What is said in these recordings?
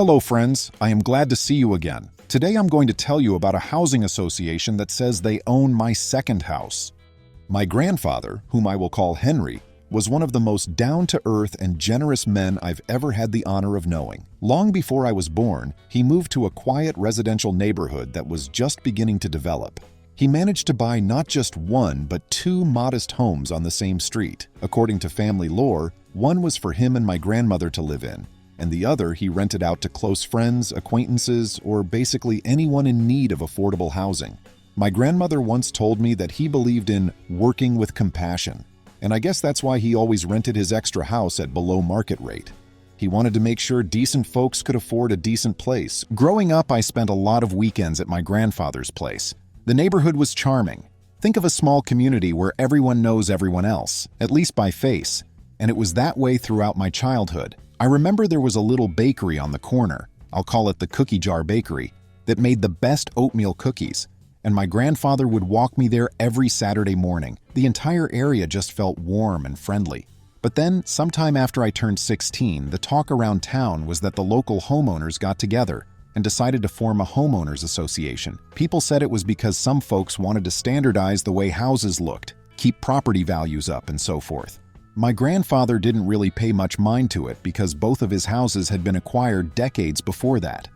Hello friends, I am glad to see you again. Today I'm going to tell you about a housing association that says they own my second house. My grandfather, whom I will call Henry, was one of the most down-to-earth and generous men I've ever had the honor of knowing. Long before I was born, he moved to a quiet residential neighborhood that was just beginning to develop. He managed to buy not just one, but two modest homes on the same street. According to family lore, one was for him and my grandmother to live in, and the other he rented out to close friends, acquaintances, or basically anyone in need of affordable housing. My grandmother once told me that he believed in working with compassion, and I guess that's why he always rented his extra house at below market rate. He wanted to make sure decent folks could afford a decent place. Growing up, I spent a lot of weekends at my grandfather's place. The neighborhood was charming. Think of a small community where everyone knows everyone else, at least by face, and it was that way throughout my childhood. I remember there was a little bakery on the corner, I'll call it the Cookie Jar Bakery, that made the best oatmeal cookies, and my grandfather would walk me there every Saturday morning. The entire area just felt warm and friendly. But then, sometime after I turned 16, the talk around town was that the local homeowners got together and decided to form a homeowners association. People said it was because some folks wanted to standardize the way houses looked, keep property values up, and so forth. My grandfather didn't really pay much mind to it because both of his houses had been acquired decades before that.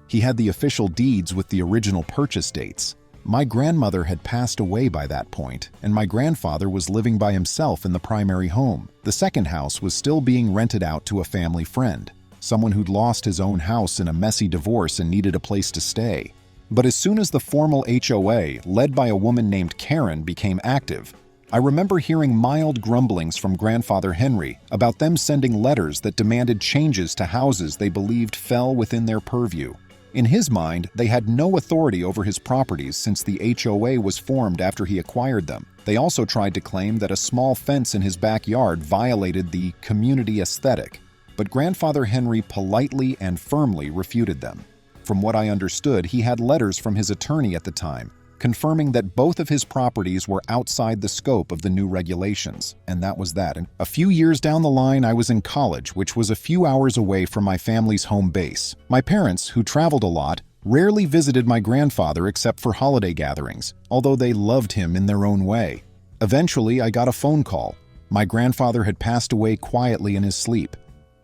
He had the official deeds with the original purchase dates. My grandmother had passed away by that point, and my grandfather was living by himself in the primary home. The second house was still being rented out to a family friend, someone who'd lost his own house in a messy divorce and needed a place to stay. But as soon as the formal HOA, led by a woman named Karen, became active, I remember hearing mild grumblings from Grandfather Henry about them sending letters that demanded changes to houses they believed fell within their purview. In his mind, they had no authority over his properties since the HOA was formed after he acquired them. They also tried to claim that a small fence in his backyard violated the community aesthetic, but Grandfather Henry politely and firmly refuted them. From what I understood, he had letters from his attorney at the time, confirming that both of his properties were outside the scope of the new regulations, and that was that. And a few years down the line, I was in college, which was a few hours away from my family's home base. My parents, who traveled a lot, rarely visited my grandfather except for holiday gatherings, although they loved him in their own way. Eventually, I got a phone call. My grandfather had passed away quietly in his sleep.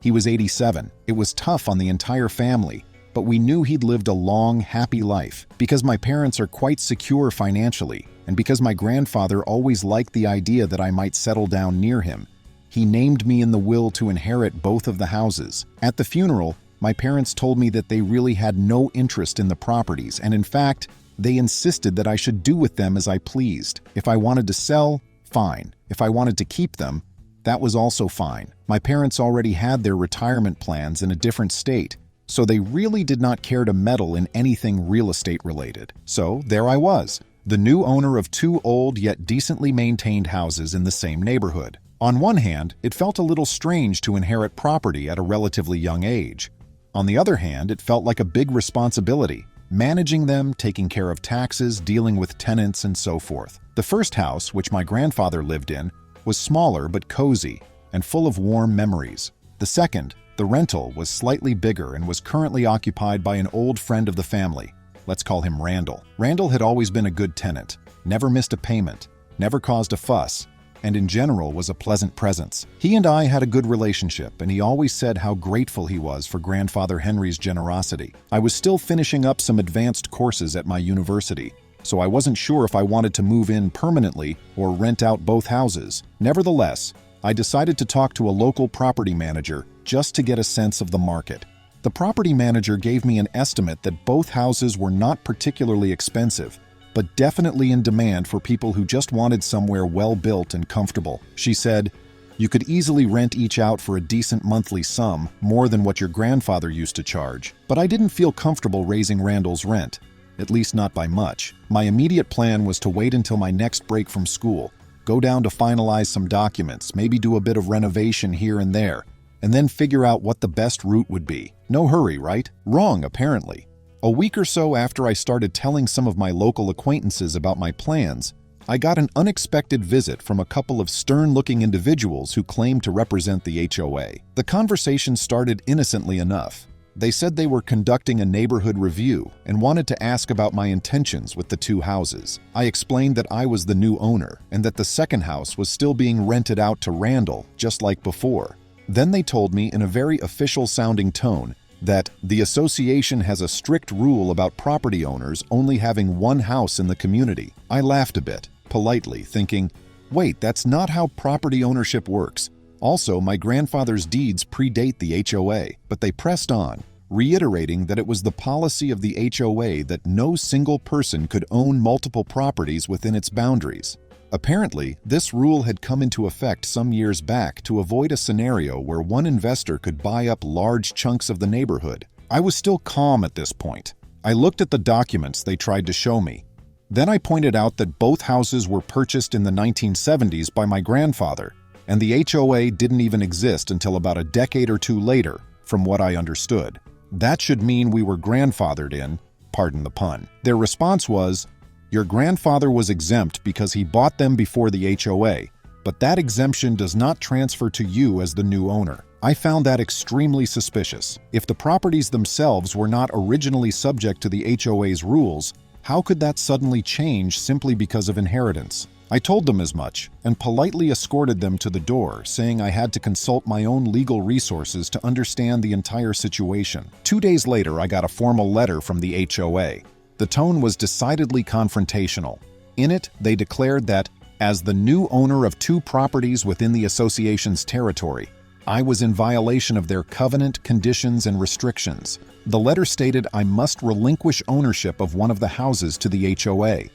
He was 87. It was tough on the entire family, but we knew he'd lived a long, happy life. Because my parents are quite secure financially, and because my grandfather always liked the idea that I might settle down near him, he named me in the will to inherit both of the houses. At the funeral, my parents told me that they really had no interest in the properties, and in fact, they insisted that I should do with them as I pleased. If I wanted to sell, fine. If I wanted to keep them, that was also fine. My parents already had their retirement plans in a different state, so they really did not care to meddle in anything real estate related. So there I was, the new owner of two old yet decently maintained houses in the same neighborhood. On one hand, it felt a little strange to inherit property at a relatively young age. On the other hand, it felt like a big responsibility, managing them, taking care of taxes, dealing with tenants, and so forth. The first house, which my grandfather lived in, was smaller but cozy and full of warm memories. The second, the rental, was slightly bigger and was currently occupied by an old friend of the family. Let's call him Randall. Randall had always been a good tenant, never missed a payment, never caused a fuss, and in general was a pleasant presence. He and I had a good relationship, and he always said how grateful he was for Grandfather Henry's generosity. I was still finishing up some advanced courses at my university, so I wasn't sure if I wanted to move in permanently or rent out both houses. Nevertheless, I decided to talk to a local property manager just to get a sense of the market. The property manager gave me an estimate that both houses were not particularly expensive, but definitely in demand for people who just wanted somewhere well-built and comfortable. She said, "You could easily rent each out for a decent monthly sum, more than what your grandfather used to charge." But I didn't feel comfortable raising Randall's rent, at least not by much. My immediate plan was to wait until my next break from school, go down to finalize some documents, maybe do a bit of renovation here and there, and then figure out what the best route would be. No hurry, right? Wrong, apparently. A week or so after I started telling some of my local acquaintances about my plans, I got an unexpected visit from a couple of stern-looking individuals who claimed to represent the HOA. The conversation started innocently enough. They said they were conducting a neighborhood review and wanted to ask about my intentions with the two houses. I explained that I was the new owner and that the second house was still being rented out to Randall, just like before. Then they told me in a very official-sounding tone that the association has a strict rule about property owners only having one house in the community. I laughed a bit, politely, thinking, wait, that's not how property ownership works. Also, my grandfather's deeds predate the HOA, but they pressed on, reiterating that it was the policy of the HOA that no single person could own multiple properties within its boundaries. Apparently, this rule had come into effect some years back to avoid a scenario where one investor could buy up large chunks of the neighborhood. I was still calm at this point. I looked at the documents they tried to show me. Then I pointed out that both houses were purchased in the 1970s by my grandfather, and the HOA didn't even exist until about a decade or two later, from what I understood. That should mean we were grandfathered in, pardon the pun. Their response was, your grandfather was exempt because he bought them before the HOA, but that exemption does not transfer to you as the new owner. I found that extremely suspicious. If the properties themselves were not originally subject to the HOA's rules, how could that suddenly change simply because of inheritance? I told them as much and politely escorted them to the door, saying I had to consult my own legal resources to understand the entire situation. 2 days later, I got a formal letter from the HOA. The tone was decidedly confrontational. In it, they declared that, as the new owner of 2 properties within the association's territory, I was in violation of their covenant, conditions, and restrictions. The letter stated I must relinquish ownership of one of the houses to the HOA.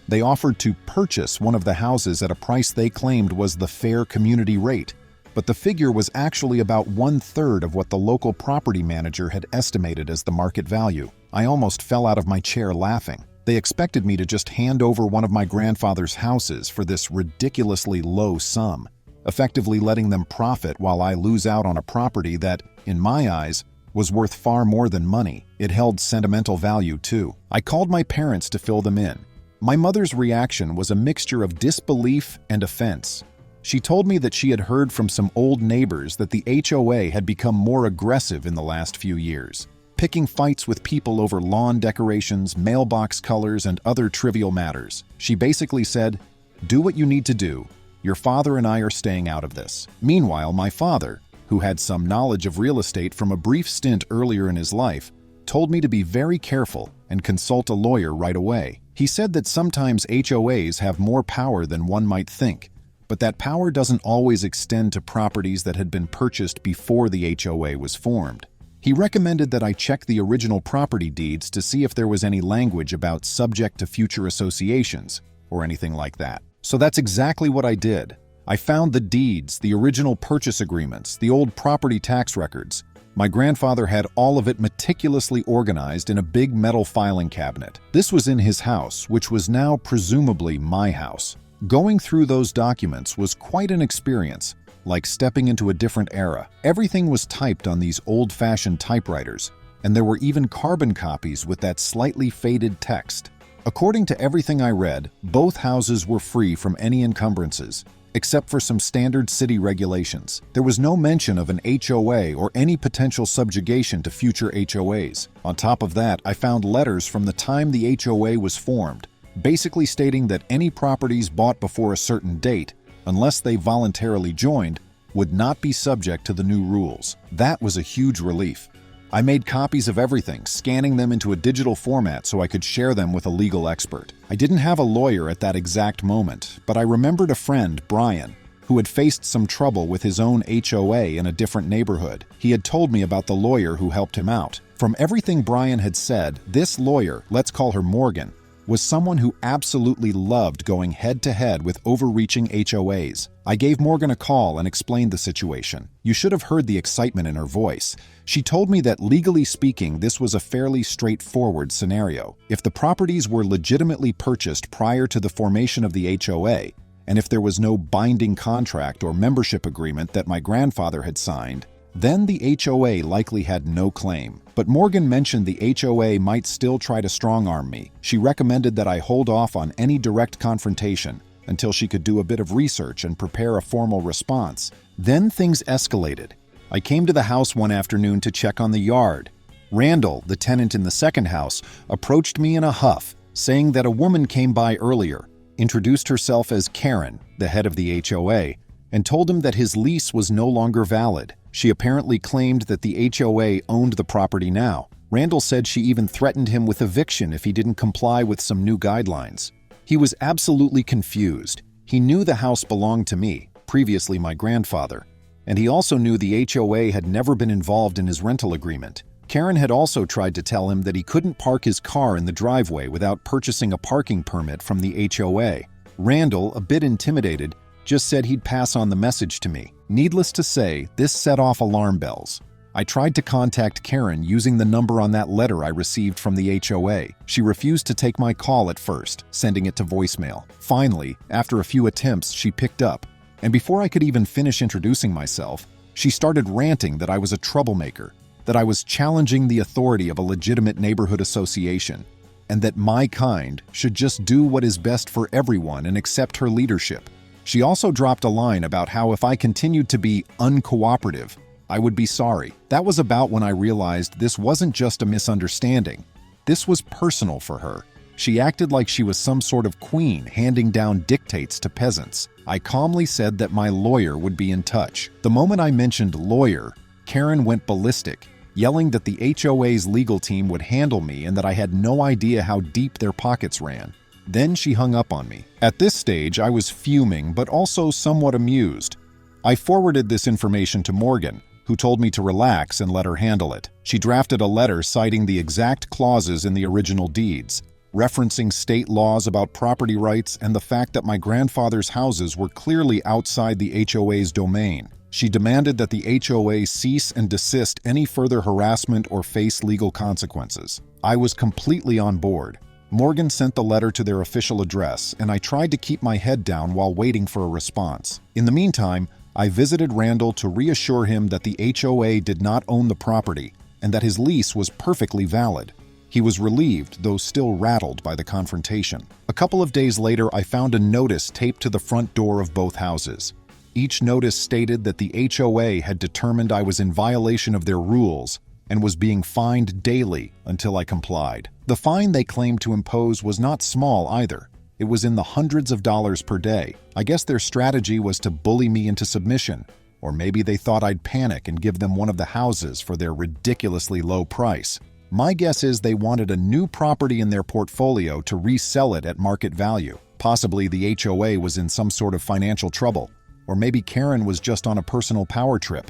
They offered to purchase one of the houses at a price they claimed was the fair community rate, but the figure was actually about 1/3 of what the local property manager had estimated as the market value. I almost fell out of my chair laughing. They expected me to just hand over one of my grandfather's houses for this ridiculously low sum, effectively letting them profit while I lose out on a property that, in my eyes, was worth far more than money. It held sentimental value too. I called my parents to fill them in. My mother's reaction was a mixture of disbelief and offense. She told me that she had heard from some old neighbors that the HOA had become more aggressive in the last few years, picking fights with people over lawn decorations, mailbox colors, and other trivial matters. She basically said, "Do what you need to do. Your father and I are staying out of this." Meanwhile, my father, who had some knowledge of real estate from a brief stint earlier in his life, told me to be very careful and consult a lawyer right away. He said that sometimes HOAs have more power than one might think, but that power doesn't always extend to properties that had been purchased before the HOA was formed. He recommended that I check the original property deeds to see if there was any language about subject to future associations or anything like that. So that's exactly what I did. I found the deeds, the original purchase agreements, the old property tax records. My grandfather had all of it meticulously organized in a big metal filing cabinet. This was in his house, which was now presumably my house. Going through those documents was quite an experience, like stepping into a different era. Everything was typed on these old-fashioned typewriters, and there were even carbon copies with that slightly faded text. According to everything I read, both houses were free from any encumbrances, except for some standard city regulations. There was no mention of an HOA or any potential subjugation to future HOAs. On top of that, I found letters from the time the HOA was formed, basically stating that any properties bought before a certain date, unless they voluntarily joined, would not be subject to the new rules. That was a huge relief. I made copies of everything, scanning them into a digital format so I could share them with a legal expert. I didn't have a lawyer at that exact moment, but I remembered a friend, Brian, who had faced some trouble with his own HOA in a different neighborhood. He had told me about the lawyer who helped him out. From everything Brian had said, this lawyer, let's call her Morgan, was someone who absolutely loved going head-to-head with overreaching HOAs. I gave Morgan a call and explained the situation. You should have heard the excitement in her voice. She told me that legally speaking, this was a fairly straightforward scenario. If the properties were legitimately purchased prior to the formation of the HOA, and if there was no binding contract or membership agreement that my grandfather had signed, then the HOA likely had no claim. But Morgan mentioned the HOA might still try to strong-arm me. She recommended that I hold off on any direct confrontation until she could do a bit of research and prepare a formal response. Then things escalated. I came to the house one afternoon to check on the yard. Randall, the tenant in the second house, approached me in a huff, saying that a woman came by earlier, introduced herself as Karen, the head of the HOA, and told him that his lease was no longer valid. She apparently claimed that the HOA owned the property now. Randall said she even threatened him with eviction if he didn't comply with some new guidelines. He was absolutely confused. He knew the house belonged to me, previously my grandfather, and he also knew the HOA had never been involved in his rental agreement. Karen had also tried to tell him that he couldn't park his car in the driveway without purchasing a parking permit from the HOA. Randall, a bit intimidated, just said he'd pass on the message to me. Needless to say, this set off alarm bells. I tried to contact Karen using the number on that letter I received from the HOA. She refused to take my call at first, sending it to voicemail. Finally, after a few attempts, she picked up, and before I could even finish introducing myself, she started ranting that I was a troublemaker, that I was challenging the authority of a legitimate neighborhood association, and that my kind should just do what is best for everyone and accept her leadership. She also dropped a line about how if I continued to be uncooperative, I would be sorry. That was about when I realized this wasn't just a misunderstanding. This was personal for her. She acted like she was some sort of queen handing down dictates to peasants. I calmly said that my lawyer would be in touch. The moment I mentioned lawyer, Karen went ballistic, yelling that the HOA's legal team would handle me and that I had no idea how deep their pockets ran. Then she hung up on me. At this stage, I was fuming, but also somewhat amused. I forwarded this information to Morgan, who told me to relax and let her handle it. She drafted a letter citing the exact clauses in the original deeds, referencing state laws about property rights and the fact that my grandfather's houses were clearly outside the HOA's domain. She demanded that the HOA cease and desist any further harassment or face legal consequences. I was completely on board. Morgan sent the letter to their official address, and I tried to keep my head down while waiting for a response. In the meantime, I visited Randall to reassure him that the HOA did not own the property and that his lease was perfectly valid. He was relieved, though still rattled by the confrontation. A couple of days later, I found a notice taped to the front door of both houses. Each notice stated that the HOA had determined I was in violation of their rules and was being fined daily until I complied. The fine they claimed to impose was not small either. It was in the hundreds of dollars per day. I guess their strategy was to bully me into submission, or maybe they thought I'd panic and give them one of the houses for their ridiculously low price. My guess is they wanted a new property in their portfolio to resell it at market value. Possibly the HOA was in some sort of financial trouble, or maybe Karen was just on a personal power trip.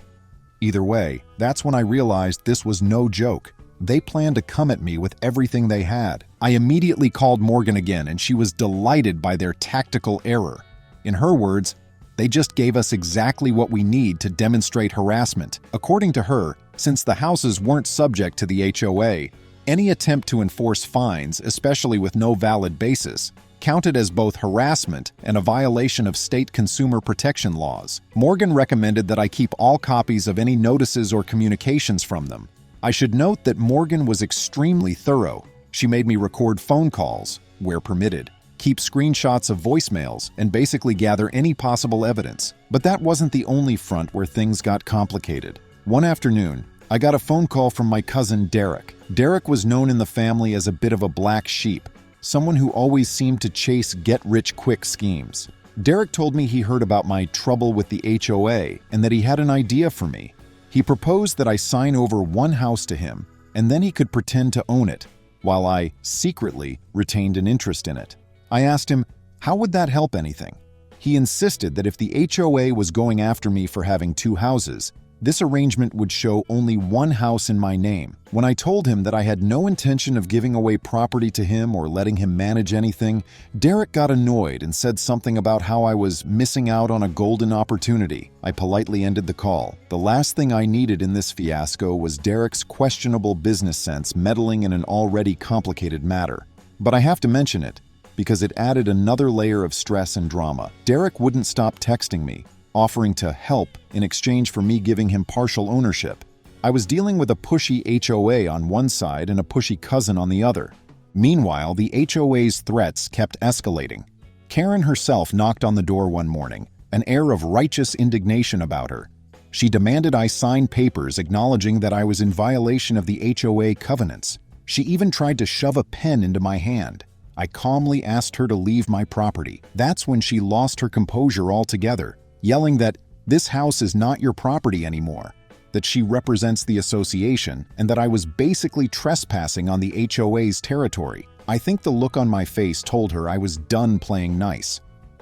Either way, that's when I realized this was no joke. They planned to come at me with everything they had. I immediately called Morgan again, and she was delighted by their tactical error. In her words, they just gave us exactly what we need to demonstrate harassment. According to her, since the houses weren't subject to the HOA, any attempt to enforce fines, especially with no valid basis, counted as both harassment and a violation of state consumer protection laws. Morgan recommended that I keep all copies of any notices or communications from them. I should note that Morgan was extremely thorough. She made me record phone calls, where permitted, keep screenshots of voicemails, and basically gather any possible evidence. But that wasn't the only front where things got complicated. One afternoon, I got a phone call from my cousin Derek. Derek was known in the family as a bit of a black sheep, someone who always seemed to chase get-rich-quick schemes. Derek told me he heard about my trouble with the HOA and that he had an idea for me. He proposed that I sign over one house to him, and then he could pretend to own it, while I, secretly, retained an interest in it. I asked him, how would that help anything? He insisted that if the HOA was going after me for having two houses, this arrangement would show only one house in my name. When I told him that I had no intention of giving away property to him or letting him manage anything, Derek got annoyed and said something about how I was missing out on a golden opportunity. I politely ended the call. The last thing I needed in this fiasco was Derek's questionable business sense meddling in an already complicated matter. But I have to mention it, because it added another layer of stress and drama. Derek wouldn't stop texting me, offering to help in exchange for me giving him partial ownership. I was dealing with a pushy HOA on one side and a pushy cousin on the other. Meanwhile, the HOA's threats kept escalating. Karen herself knocked on the door one morning, an air of righteous indignation about her. She demanded I sign papers acknowledging that I was in violation of the HOA covenants. She even tried to shove a pen into my hand. I calmly asked her to leave my property. That's when she lost her composure altogether, yelling that this house is not your property anymore, that she represents the association, and that I was basically trespassing on the HOA's territory. I think the look on my face told her I was done playing nice.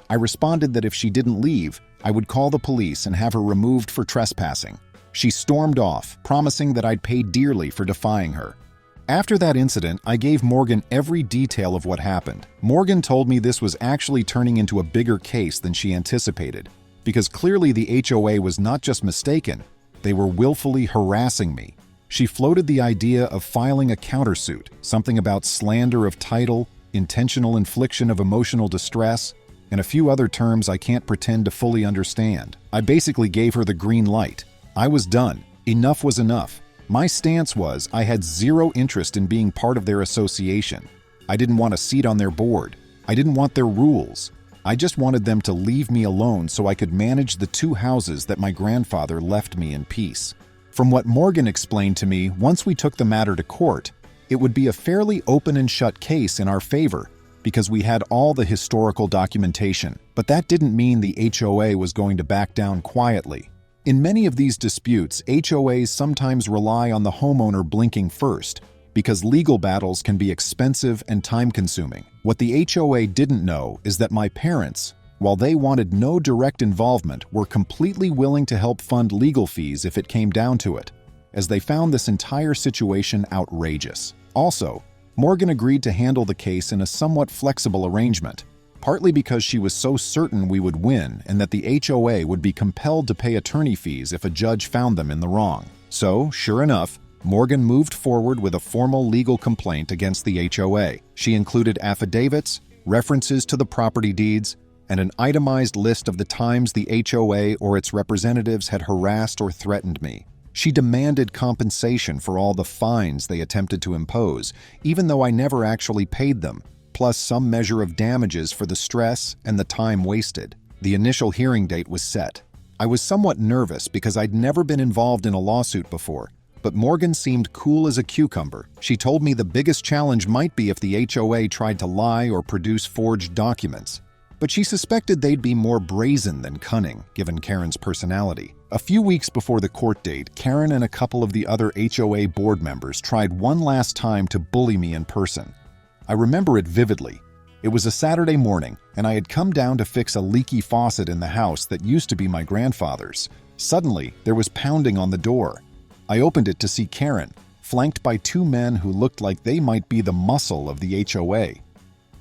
I responded that if she didn't leave, I would call the police and have her removed for trespassing. She stormed off, promising that I'd pay dearly for defying her. After that incident, I gave Morgan every detail of what happened. Morgan told me this was actually turning into a bigger case than she anticipated, because clearly the HOA was not just mistaken, they were willfully harassing me. She floated the idea of filing a countersuit, something about slander of title, intentional infliction of emotional distress, and a few other terms I can't pretend to fully understand. I basically gave her the green light. I was done. Enough was enough. My stance was I had zero interest in being part of their association. I didn't want a seat on their board. I didn't want their rules. I just wanted them to leave me alone so I could manage the 2 houses that my grandfather left me in peace. From what Morgan explained to me, once we took the matter to court, it would be a fairly open and shut case in our favor because we had all the historical documentation. But that didn't mean the HOA was going to back down quietly. In many of these disputes, HOAs sometimes rely on the homeowner blinking first, because legal battles can be expensive and time-consuming. What the HOA didn't know is that my parents, while they wanted no direct involvement, were completely willing to help fund legal fees if it came down to it, as they found this entire situation outrageous. Also, Morgan agreed to handle the case in a somewhat flexible arrangement, partly because she was so certain we would win and that the HOA would be compelled to pay attorney fees if a judge found them in the wrong. So, sure enough, Morgan moved forward with a formal legal complaint against the HOA. She included affidavits, references to the property deeds, and an itemized list of the times the HOA or its representatives had harassed or threatened me. She demanded compensation for all the fines they attempted to impose, even though I never actually paid them, plus some measure of damages for the stress and the time wasted. The initial hearing date was set. I was somewhat nervous because I'd never been involved in a lawsuit before, but Morgan seemed cool as a cucumber. She told me the biggest challenge might be if the HOA tried to lie or produce forged documents, but she suspected they'd be more brazen than cunning, given Karen's personality. A few weeks before the court date, Karen and a couple of the other HOA board members tried one last time to bully me in person. I remember it vividly. It was a Saturday morning, and I had come down to fix a leaky faucet in the house that used to be my grandfather's. Suddenly, there was pounding on the door. I opened it to see Karen, flanked by 2 men who looked like they might be the muscle of the HOA.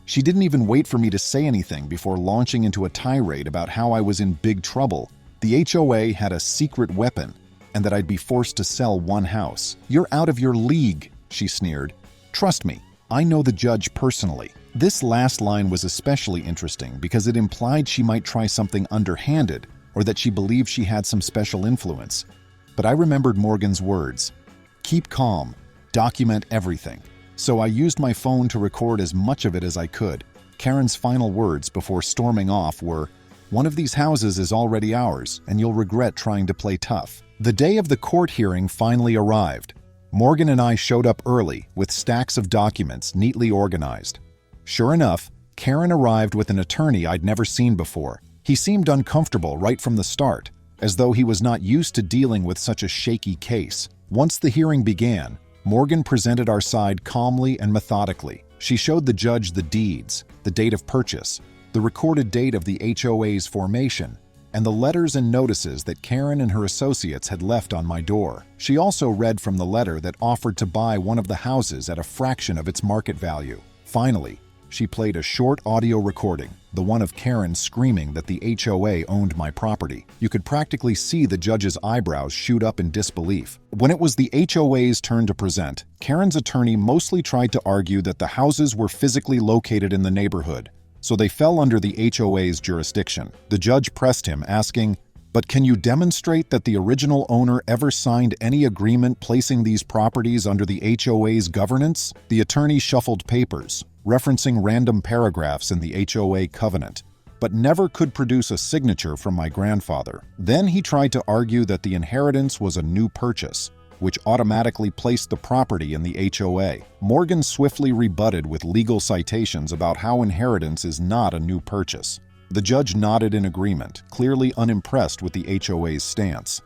She didn't even wait for me to say anything before launching into a tirade about how I was in big trouble. The HOA had a secret weapon, and that I'd be forced to sell 1 house. "You're out of your league," she sneered. "Trust me, I know the judge personally." This last line was especially interesting because it implied she might try something underhanded or that she believed she had some special influence. But I remembered Morgan's words, "Keep calm, document everything." So I used my phone to record as much of it as I could. Karen's final words before storming off were, "One of these houses is already ours, and you'll regret trying to play tough." The day of the court hearing finally arrived. Morgan and I showed up early with stacks of documents neatly organized. Sure enough, Karen arrived with an attorney I'd never seen before. He seemed uncomfortable right from the start, as though he was not used to dealing with such a shaky case. Once the hearing began, Morgan presented our side calmly and methodically. She showed the judge the deeds, the date of purchase, the recorded date of the HOA's formation, and the letters and notices that Karen and her associates had left on my door. She also read from the letter that offered to buy one of the houses at a fraction of its market value. Finally, she played a short audio recording, the one of Karen screaming that the HOA owned my property. You could practically see the judge's eyebrows shoot up in disbelief. When it was the HOA's turn to present, Karen's attorney mostly tried to argue that the houses were physically located in the neighborhood, so they fell under the HOA's jurisdiction. The judge pressed him, asking, "But can you demonstrate that the original owner ever signed any agreement placing these properties under the HOA's governance?" The attorney shuffled papers, referencing random paragraphs in the HOA covenant, but never could produce a signature from my grandfather. Then he tried to argue that the inheritance was a new purchase, which automatically placed the property in the HOA. Morgan swiftly rebutted with legal citations about how inheritance is not a new purchase. The judge nodded in agreement, clearly unimpressed with the HOA's stance.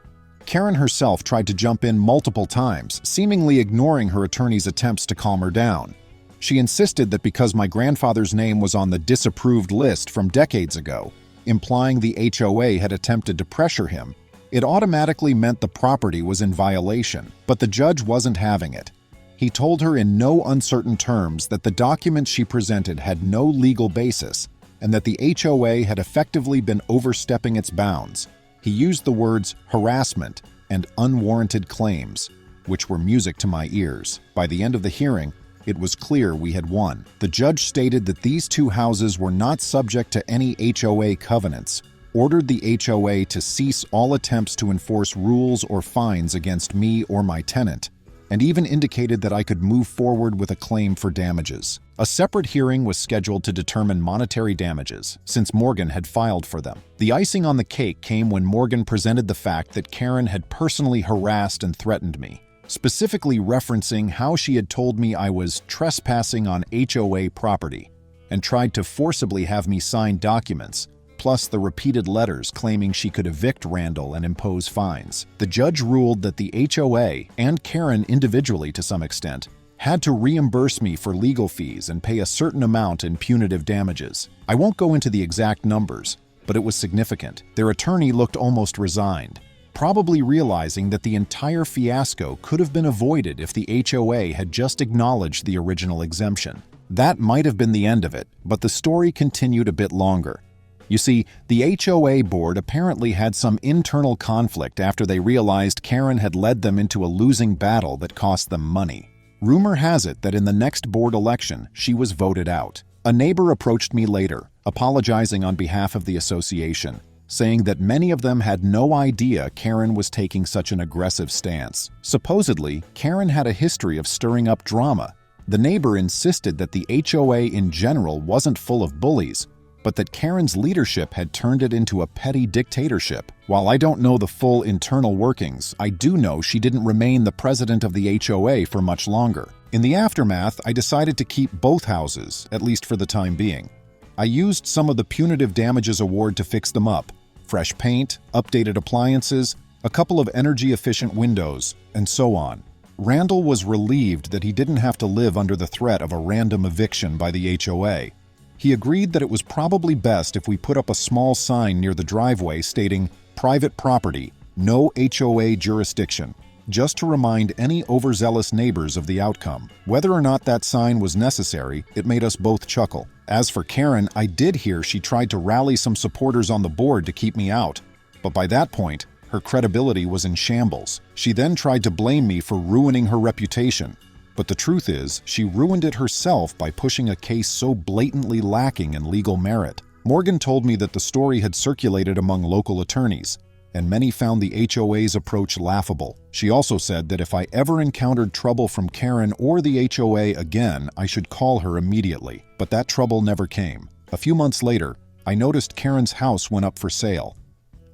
Karen herself tried to jump in multiple times, seemingly ignoring her attorney's attempts to calm her down. She insisted that because my grandfather's name was on the disapproved list from decades ago, implying the HOA had attempted to pressure him, it automatically meant the property was in violation. But the judge wasn't having it. He told her in no uncertain terms that the documents she presented had no legal basis and that the HOA had effectively been overstepping its bounds. He used the words harassment and unwarranted claims, which were music to my ears. By the end of the hearing, it was clear we had won. The judge stated that these two houses were not subject to any HOA covenants, ordered the HOA to cease all attempts to enforce rules or fines against me or my tenant, and even indicated that I could move forward with a claim for damages. A separate hearing was scheduled to determine monetary damages, since Morgan had filed for them. The icing on the cake came when Morgan presented the fact that Karen had personally harassed and threatened me, specifically referencing how she had told me I was trespassing on HOA property and tried to forcibly have me sign documents, plus the repeated letters claiming she could evict Randall and impose fines. The judge ruled that the HOA, and Karen individually to some extent, had to reimburse me for legal fees and pay a certain amount in punitive damages. I won't go into the exact numbers, but it was significant. Their attorney looked almost resigned, probably realizing that the entire fiasco could have been avoided if the HOA had just acknowledged the original exemption. That might have been the end of it, but the story continued a bit longer. You see, the HOA board apparently had some internal conflict after they realized Karen had led them into a losing battle that cost them money. Rumor has it that in the next board election, she was voted out. A neighbor approached me later, apologizing on behalf of the association, saying that many of them had no idea Karen was taking such an aggressive stance. Supposedly, Karen had a history of stirring up drama. The neighbor insisted that the HOA in general wasn't full of bullies, but that Karen's leadership had turned it into a petty dictatorship. While I don't know the full internal workings, I do know she didn't remain the president of the HOA for much longer. In the aftermath, I decided to keep both houses, at least for the time being. I used some of the punitive damages award to fix them up. Fresh paint, updated appliances, a couple of energy-efficient windows, and so on. Randall was relieved that he didn't have to live under the threat of a random eviction by the HOA. He agreed that it was probably best if we put up a small sign near the driveway stating, "Private property, no HOA jurisdiction," just to remind any overzealous neighbors of the outcome. Whether or not that sign was necessary, it made us both chuckle. As for Karen, I did hear she tried to rally some supporters on the board to keep me out, but by that point, her credibility was in shambles. She then tried to blame me for ruining her reputation. But the truth is, she ruined it herself by pushing a case so blatantly lacking in legal merit. Morgan told me that the story had circulated among local attorneys, and many found the HOA's approach laughable. She also said that if I ever encountered trouble from Karen or the HOA again, I should call her immediately. But that trouble never came. A few months later, I noticed Karen's house went up for sale.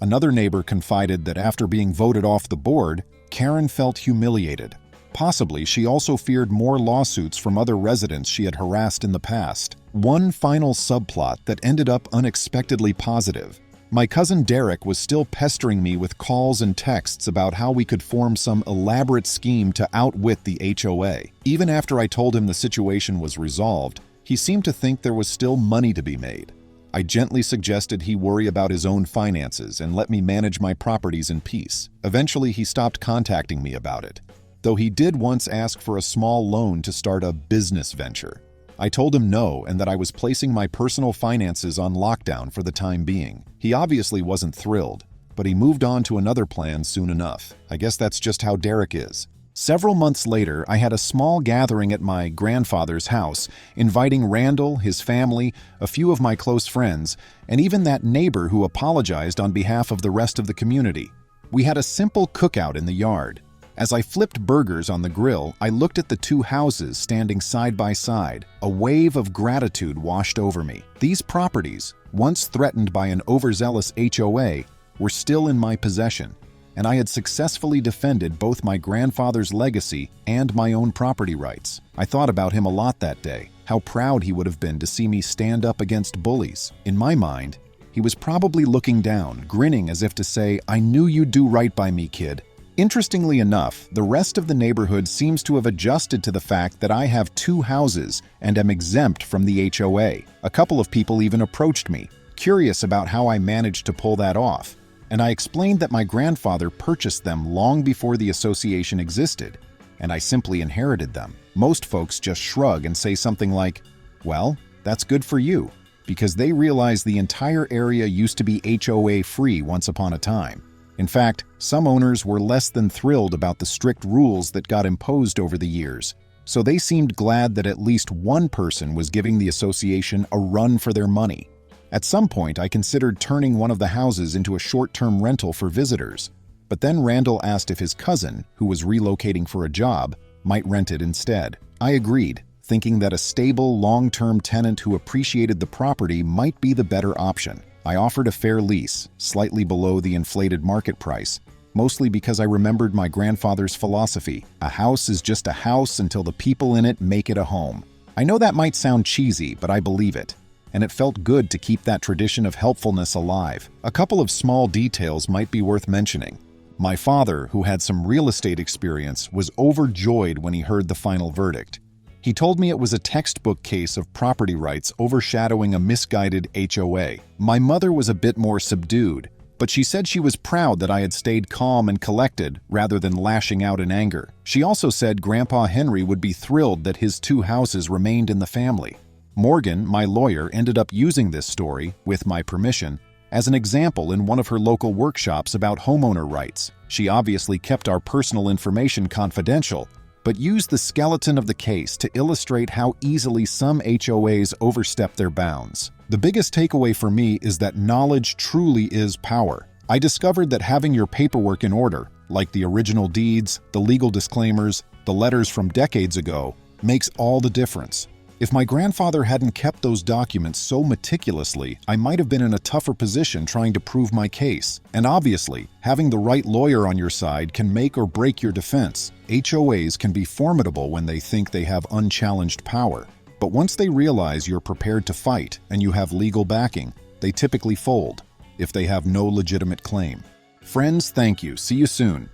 Another neighbor confided that after being voted off the board, Karen felt humiliated. Possibly, she also feared more lawsuits from other residents she had harassed in the past. One final subplot that ended up unexpectedly positive. My cousin Derek was still pestering me with calls and texts about how we could form some elaborate scheme to outwit the HOA. Even after I told him the situation was resolved, he seemed to think there was still money to be made. I gently suggested he worry about his own finances and let me manage my properties in peace. Eventually, he stopped contacting me about it, though he did once ask for a small loan to start a business venture. I told him no and that I was placing my personal finances on lockdown for the time being. He obviously wasn't thrilled, but he moved on to another plan soon enough. I guess that's just how Derek is. Several months later, I had a small gathering at my grandfather's house, inviting Randall, his family, a few of my close friends, and even that neighbor who apologized on behalf of the rest of the community. We had a simple cookout in the yard. As I flipped burgers on the grill, I looked at the two houses standing side by side. A wave of gratitude washed over me. These properties, once threatened by an overzealous HOA, were still in my possession, and I had successfully defended both my grandfather's legacy and my own property rights. I thought about him a lot that day, how proud he would have been to see me stand up against bullies. In my mind, he was probably looking down, grinning as if to say, "I knew you'd do right by me, kid." Interestingly enough, the rest of the neighborhood seems to have adjusted to the fact that I have two houses and am exempt from the HOA. A couple of people even approached me, curious about how I managed to pull that off, and I explained that my grandfather purchased them long before the association existed, and I simply inherited them. Most folks just shrug and say something like, "Well, that's good for you," because they realize the entire area used to be HOA-free once upon a time. In fact, some owners were less than thrilled about the strict rules that got imposed over the years, so they seemed glad that at least one person was giving the association a run for their money. At some point, I considered turning one of the houses into a short-term rental for visitors, but then Randall asked if his cousin, who was relocating for a job, might rent it instead. I agreed, thinking that a stable, long-term tenant who appreciated the property might be the better option. I offered a fair lease, slightly below the inflated market price, mostly because I remembered my grandfather's philosophy: a house is just a house until the people in it make it a home. I know that might sound cheesy, but I believe it, and it felt good to keep that tradition of helpfulness alive. A couple of small details might be worth mentioning. My father, who had some real estate experience, was overjoyed when he heard the final verdict. He told me it was a textbook case of property rights overshadowing a misguided HOA. My mother was a bit more subdued, but she said she was proud that I had stayed calm and collected rather than lashing out in anger. She also said Grandpa Henry would be thrilled that his two houses remained in the family. Morgan, my lawyer, ended up using this story, with my permission, as an example in one of her local workshops about homeowner rights. She obviously kept our personal information confidential, but used the skeleton of the case to illustrate how easily some HOAs overstep their bounds. The biggest takeaway for me is that knowledge truly is power. I discovered that having your paperwork in order, like the original deeds, the legal disclaimers, the letters from decades ago, makes all the difference. If my grandfather hadn't kept those documents so meticulously, I might have been in a tougher position trying to prove my case. And obviously, having the right lawyer on your side can make or break your defense. HOAs can be formidable when they think they have unchallenged power, but once they realize you're prepared to fight and you have legal backing, they typically fold if they have no legitimate claim. Friends, thank you. See you soon.